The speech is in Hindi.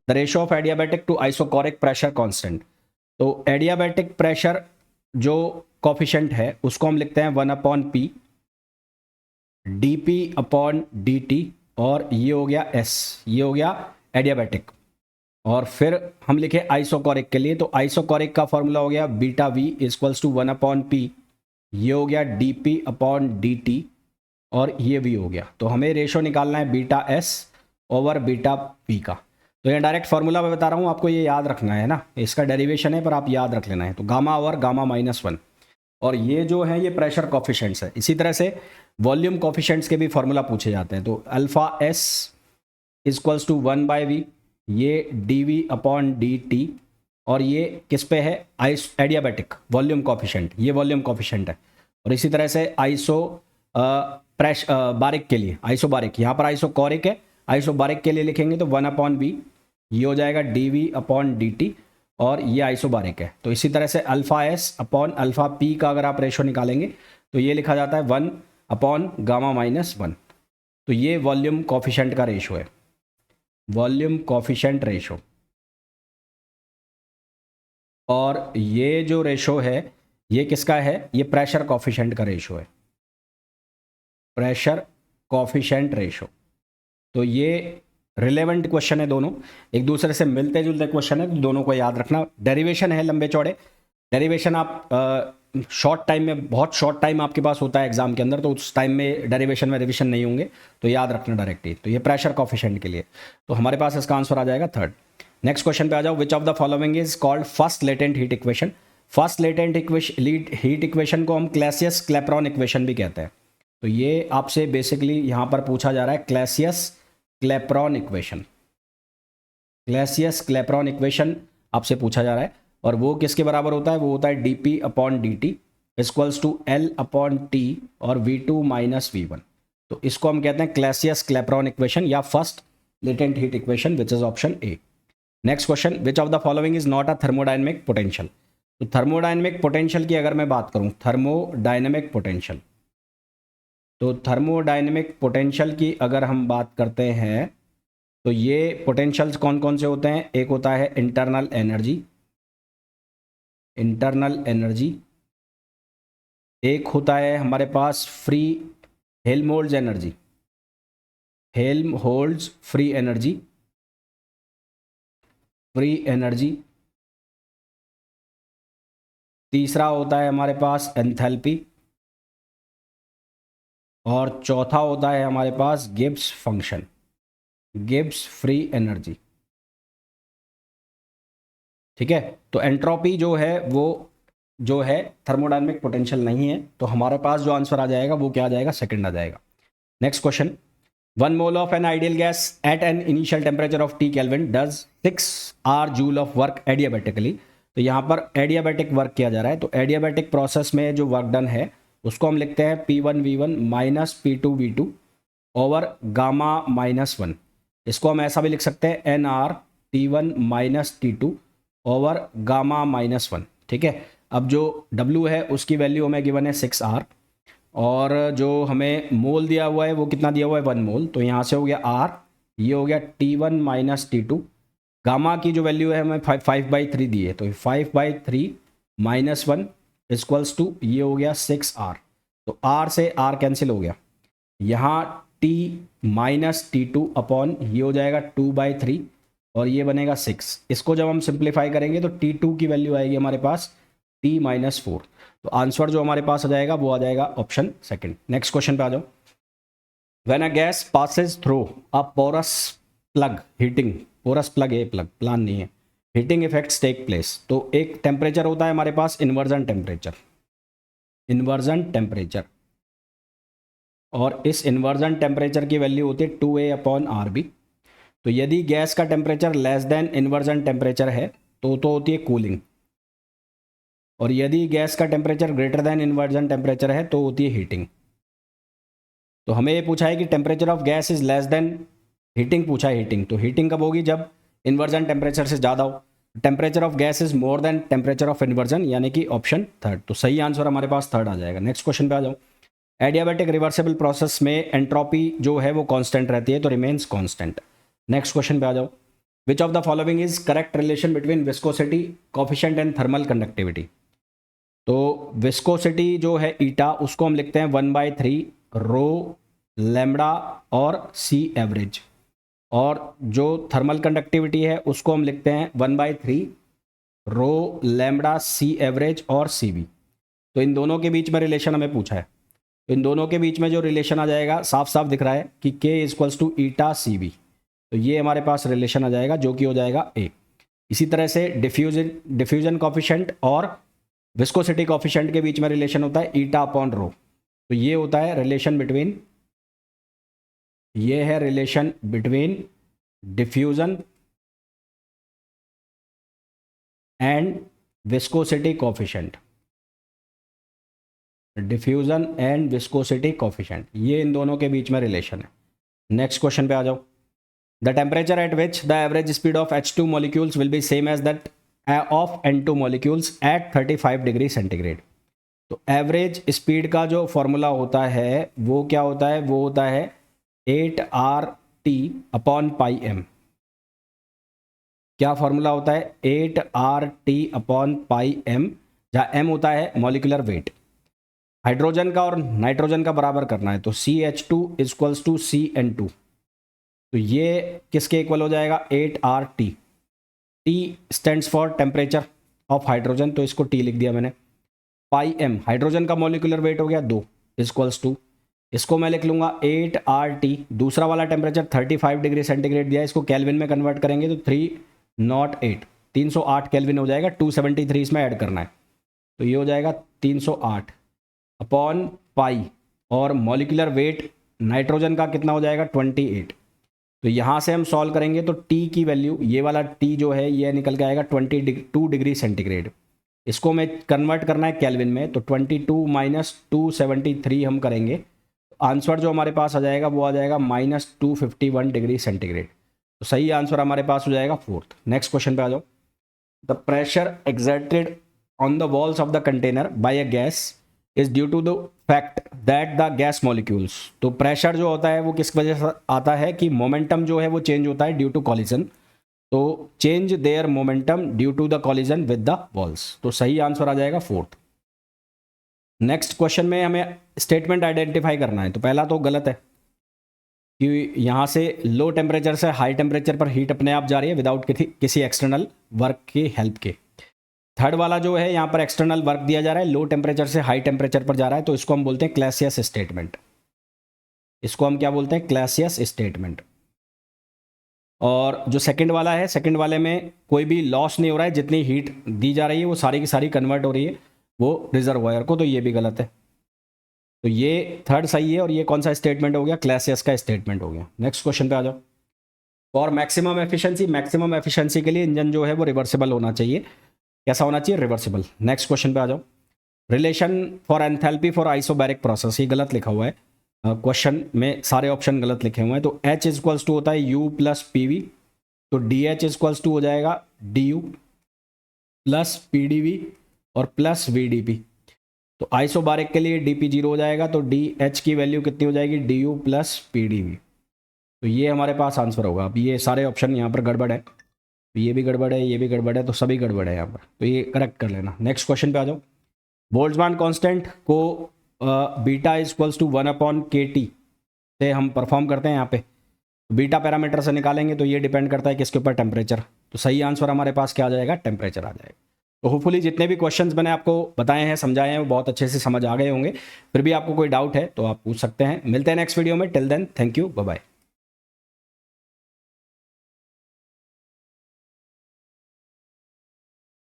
The ratio of adiabatic to isochoric pressure constant. तो एडियाबैटिक प्रेशर जो कोफिशिएंट है उसको हम लिखते हैं 1/p dp/dt, और ये हो गया s, ये हो गया एडियाबैटिक। और फिर हम लिखे आइसोकोरिक के लिए, तो आइसोकोरिक का फॉर्मूला हो गया beta v equals to 1/p, ये हो गया dp/dt, और ये भी हो गया। तो हमें रेशो निकालना है beta s over beta p का। तो ये डायरेक्ट फार्मूला मैं बता रहा हूँ आपको, ये याद रखना है ना, इसका डेरिवेशन है पर आप याद रख लेना है। तो गामा ओवर गामा -1, और ये जो है ये प्रेशर कोफिशिएंट्स है। इसी तरह से वॉल्यूम कोफिशिएंट्स के भी फार्मूला पूछे जाते हैं। तो alpha s equals to 1/v, ये dv/dt, और ये किस पे है, एडियाबैटिक वॉल्यूम कोफिशिएंट, ये वॉल्यूम कोफिशिएंट है। और इसी तरह से बारिक के लिए, आइसोबारिक, यहाँ पर आइसोकोरिक है, आइसोबारिक के लिए लिखेंगे तो 1/v, ये हो जाएगा dv/dt, और ये आइसोबारिक है। तो इसी तरह से alpha s upon alpha p का अगर आप रेशो निकालेंगे तो ये लिखा जाता है 1/γ-1। तो ये वॉल्यूम कोफिशिएंट का रेशो है, वॉल्यूम कोफिशिएंट रेशो। और ये जो रेशो है ये किसका है, ये प्रेशर कोफिशिएंट का रेशो है, प्रेशर कोफिशिएंट रेशो। तो ये रिलेवेंट क्वेश्चन है, दोनों एक दूसरे से मिलते जुलते क्वेश्चन है, तो दोनों को याद रखना। डेरिवेशन है लंबे चौड़े, डेरिवेशन आप शॉर्ट टाइम में, बहुत शॉर्ट टाइम आपके पास होता है एग्जाम के अंदर, तो उस टाइम में डेरिवेशन में रिविजन नहीं होंगे, तो याद रखना डायरेक्टली। तो ये प्रेशर कोफिशिएंट के लिए, तो हमारे पास इसका आंसर आ जाएगा थर्ड। नेक्स्ट क्वेश्चन पे आ जाओ। Which of the following is called first latent heat equation. First latent heat equation को हम क्लैसियस क्लैपेरॉन इक्वेशन भी कहते हैं। तो ये आपसे बेसिकली यहाँ पर पूछा जा रहा है क्लैसियस क्लैपेरॉन इक्वेशन, क्लैसियस क्लैपेरॉन इक्वेशन आपसे पूछा जा रहा है। और वो किसके बराबर होता है, वो होता है dp/dt इक्वल्स टू L/T और v2 - v1। तो इसको हम कहते हैं क्लैसियस क्लैपेरॉन इक्वेशन या first latent heat equation, which is option A. Next question, which of the following is not a thermodynamic potential. तो थर्मोडायनेमिक पोटेंशियल की अगर मैं बात करूं, थर्मोडायनेमिक पोटेंशियल, तो थर्मोडायनेमिक पोटेंशियल की अगर हम बात करते हैं तो ये पोटेंशियल्स कौन कौन से होते हैं। एक होता है इंटरनल एनर्जी, इंटरनल एनर्जी, एक होता है हमारे पास free Helmholtz energy, Helmholtz free energy, free energy. तीसरा होता है हमारे पास एंथैल्पी, और चौथा होता है हमारे पास Gibbs function, Gibbs free energy. ठीक है, तो एंट्रोपी जो है वो जो है थर्मोडायनेमिक पोटेंशियल नहीं है, तो हमारे पास जो आंसर आ जाएगा वो क्या आ जाएगा, सेकंड आ जाएगा। Next question, 1 mole of an ideal gas at an initial temperature of T kelvin does 6 R joule of work adiabatically. तो यहाँ पर एडियाबैटिक वर्क किया जा रहा है, तो एडियाबैटिक प्रोसेस में जो वर्क डन है उसको हम लिखते हैं P1V1 minus P2V2 over gamma -1। इसको हम ऐसा भी लिख सकते हैं NR T1 minus T2 over gamma -1। ठीक है, अब जो W है उसकी वैल्यू हमें गिवन है 6R, और जो हमें मोल दिया हुआ है वो कितना दिया हुआ है 1 मोल। तो यहाँ से हो गया R, ये हो गया T1 माइनस T2, गामा की जो वैल्यू है हमें 5/3 दी है, तो 5/3 -1 इक्वल्स टू ये हो गया 6R। तो R से R कैंसिल हो गया, यहाँ T माइनस T2 अपॉन ये हो जाएगा 2/3, और ये बनेगा 6। इसको जब हम सिंप्लीफाई करेंगे तो T2 की वैल्यू आएगी हमारे पास T-4। तो आंसर जो हमारे पास आ जाएगा वो आ जाएगा ऑप्शन सेकंड। नेक्स्ट क्वेश्चन पे आ जाओ। When a gas passes through a porous plug, heating, porous plug है, प्लग प्लान नहीं है, हीटिंग इफेक्ट्स टेक प्लेस। तो एक टेम्परेचर होता है हमारे पास इन्वर्जन टेम्परेचर, इन्वर्जन टेम्परेचर, और इस इन्वर्जन टेम्परेचर की वैल्यू होती है 2A/RB। तो यदि गैस का temperature less than inversion temperature है तो होती है कूलिंग, और यदि गैस का temperature greater than inversion temperature है तो होती है हीटिंग। तो हमें ये पूछा है कि temperature of gas is less than heating, पूछा है हीटिंग, तो हीटिंग कब होगी, जब इन्वर्जन टेम्परेचर से ज़्यादा हो। Temperature of gas is more than temperature of inversion, यानी कि ऑप्शन थर्ड। तो सही आंसर हमारे पास थर्ड आ जाएगा। नेक्स्ट क्वेश्चन पे आ जाओ। एडियाबैटिक रिवर्सिबल प्रोसेस में एंट्रोपी जो है वो कांस्टेंट रहती है, तो रिमेन्स कांस्टेंट। नेक्स्ट क्वेश्चन पे आ जाओ। Which of the following is correct relation between viscosity coefficient and thermal conductivity. तो विस्कोसिटी जो है ईटा, उसको हम लिखते हैं 1/3 रो लैम्बडा और सी एवरेज, और जो थर्मल कंडक्टिविटी है उसको हम लिखते हैं 1/3 रो लैम्बडा सी एवरेज और सी बी। तो इन दोनों के बीच में रिलेशन हमें पूछा है, तो इन दोनों के बीच में जो रिलेशन आ जाएगा साफ साफ दिख रहा है कि K equals to eta C B, तो ये हमारे पास रिलेशन आ जाएगा जो कि हो जाएगा A। इसी तरह से डिफ्यूजन कॉफिशेंट और विस्कोसिटी कॉफिशेंट के बीच में रिलेशन होता है ईटा अपॉन रो, तो ये होता है रिलेशन बिटवीन, ये है relation between diffusion and viscosity coefficient, diffusion and viscosity coefficient, ये इन दोनों के बीच में रिलेशन है। नेक्स्ट क्वेश्चन पे आ जाओ। The temperature at which the average speed of H2 molecules will be same as that of N2 molecules at 35 degree centigrade. तो एवरेज स्पीड का जो फॉर्मूला होता है वो क्या होता है, वो होता है 8RT अपॉन पाई एम। क्या फॉर्मूला होता है, 8RT अपॉन पाई एम, जहाँ एम होता है मॉलिक्यूलर वेट। हाइड्रोजन का और नाइट्रोजन का बराबर करना है, तो CH2 इक्वल्स टू CN2, तो ये किसके इक्वल हो जाएगा, 8RT। T stands for temperature of hydrogen, तो इसको T लिख दिया मैंने। पाई एम हाइड्रोजन का मॉलिक्यूलर वेट हो गया 2 इक्वल्स टू, इसको मैं लिख लूँगा 8RT। दूसरा वाला टेम्परेचर 35 डिग्री सेंटीग्रेड दिया है, इसको केल्विन में कन्वर्ट करेंगे तो 308 केल्विन हो जाएगा, 273 इसमें ऐड करना है, तो ये हो जाएगा 308 अपॉन पाई, और मॉलिक्यूलर वेट नाइट्रोजन का कितना हो जाएगा 28। तो यहाँ से हम सॉल्व करेंगे तो T की वैल्यू, ये वाला T जो है ये निकल के आएगा 22 डिग्री सेंटीग्रेड, इसको मैं कन्वर्ट करना है केल्विन में, तो 22 माइनस 273 हम करेंगे, आंसर जो हमारे पास आ जाएगा वो आ जाएगा -251 डिग्री सेंटीग्रेड। तो सही आंसर हमारे पास हो जाएगा 4th। नेक्स्ट क्वेश्चन पे आ जाओ। The pressure exerted on the walls of the container by a gas is due to the fact that the gas molecules. तो प्रेशर जो होता है वो किस वजह से आता है कि मोमेंटम जो है वो चेंज होता है ड्यू टू कॉलिजन, तो change their momentum due to the collision with the walls, तो सही आंसर आ जाएगा 4th। नेक्स्ट क्वेश्चन में हमें स्टेटमेंट आइडेंटिफाई करना है, तो पहला तो गलत है कि यहाँ से लो टेम्परेचर से हाई टेम्परेचर पर हीट अपने आप जा रही है विदाउट किसी एक्सटर्नल वर्क की हेल्प के। थर्ड वाला जो है यहाँ पर एक्सटर्नल वर्क दिया जा रहा है, लो टेम्परेचर से हाई टेम्परेचर पर जा रहा है, तो इसको हम बोलते हैं क्लैसियस स्टेटमेंट। इसको हम क्या बोलते हैं, क्लैसियस स्टेटमेंट। और जो सेकंड वाला है, सेकंड वाले में कोई भी लॉस नहीं हो रहा है, जितनी हीट दी जा रही है वो सारी की सारी कन्वर्ट हो रही है वो रिजर्वायर को, तो ये भी गलत है। तो ये थर्ड सही है, और ये कौन सा स्टेटमेंट हो गया, क्लैसियस का स्टेटमेंट हो गया। नेक्स्ट क्वेश्चन पे आ जाओ। फॉर मैक्सिमम एफिशिएंसी के लिए इंजन जो है वो रिवर्सिबल होना चाहिए। कैसा होना चाहिए, रिवर्सिबल। नेक्स्ट क्वेश्चन पे आ जाओ। Relation for enthalpy for isobaric process, ये गलत लिखा हुआ है क्वेश्चन में, सारे ऑप्शन गलत लिखे हुए हैं। तो H इक्वल्स टू होता है U प्लस PV, तो DH इक्वल्स टू हो जाएगा DU प्लस PDV और प्लस VDP। तो आइसोबारिक के लिए DP 0 हो जाएगा, तो DH की वैल्यू कितनी हो जाएगी, DU प्लस PDV। तो ये हमारे पास आंसर होगा। अब ये सारे ऑप्शन यहाँ पर गड़बड़ है, ये भी गड़बड़ है, ये भी गड़बड़ है, तो सभी गड़बड़ है यहाँ पर, तो ये करेक्ट कर लेना। नेक्स्ट क्वेश्चन पे आ जाओ। बोल्ट्जमान कांस्टेंट को बीटा इक्वल्स टू 1/KT से हम परफॉर्म करते हैं यहाँ पे, बीटा पैरामीटर से निकालेंगे, तो ये डिपेंड करता है किसके ऊपर, टेम्परेचर। तो सही आंसर हमारे पास क्या आ जाएगा, टेम्परेचर आ जाएगा। तो होपफुली जितने भी क्वेश्चंस मैंने आपको बताए हैं, समझाए हैं, वो बहुत अच्छे से समझ आ गए होंगे। फिर भी आपको कोई डाउट है तो आप पूछ सकते हैं। मिलते हैं नेक्स्ट वीडियो में। Till then, thank you, bye bye.